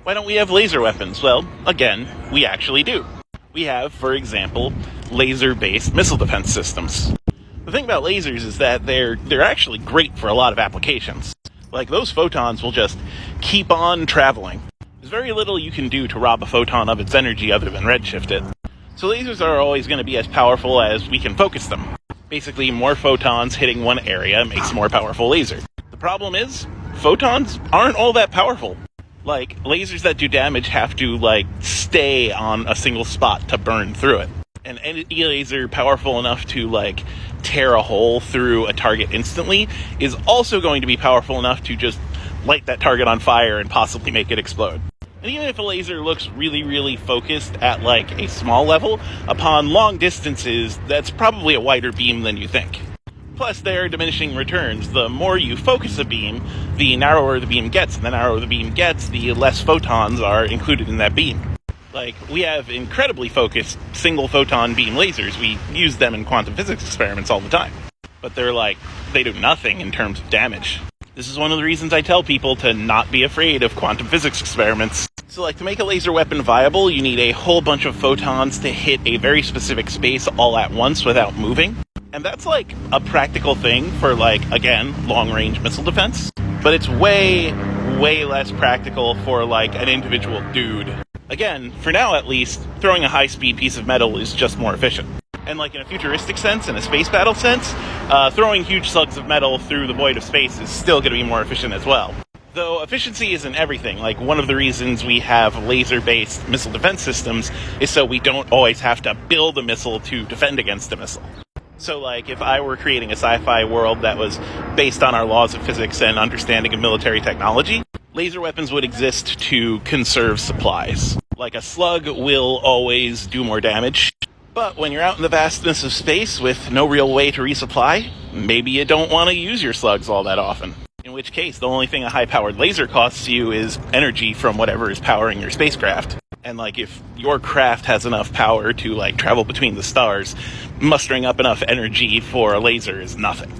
Why don't we have laser weapons? Well, again, we actually do. We have, for example, laser-based missile defense systems. The thing about lasers is that they're actually great for a lot of applications. Like, those photons will just keep on traveling. There's very little you can do to rob a photon of its energy other than redshift it. So lasers are always going to be as powerful as we can focus them. Basically, more photons hitting one area makes a more powerful laser. The problem is, photons aren't all that powerful. Like, lasers that do damage have to, stay on a single spot to burn through it. And any laser powerful enough to, tear a hole through a target instantly is also going to be powerful enough to just light that target on fire and possibly make it explode. And even if a laser looks really, really focused at, a small level, upon long distances, that's probably a wider beam than you think. Plus, there are diminishing returns. The more you focus a beam, the narrower the beam gets, and the narrower the beam gets, the less photons are included in that beam. We have incredibly focused single photon beam lasers. We use them in quantum physics experiments all the time. But they do nothing in terms of damage. This is one of the reasons I tell people to not be afraid of quantum physics experiments. So, to make a laser weapon viable, you need a whole bunch of photons to hit a very specific space all at once without moving. And that's, a practical thing for, again, long-range missile defense. But it's way, way less practical for, an individual dude. Again, for now at least, throwing a high-speed piece of metal is just more efficient. And, in a futuristic sense, in a space battle sense, throwing huge slugs of metal through the void of space is still going to be more efficient as well. Though efficiency isn't everything. One of the reasons we have laser-based missile defense systems is so we don't always have to build a missile to defend against a missile. So, if I were creating a sci-fi world that was based on our laws of physics and understanding of military technology, laser weapons would exist to conserve supplies. A slug will always do more damage, but when you're out in the vastness of space with no real way to resupply, maybe you don't want to use your slugs all that often. In which case, the only thing a high-powered laser costs you is energy from whatever is powering your spacecraft. And, if your craft has enough power to, travel between the stars, mustering up enough energy for a laser is nothing.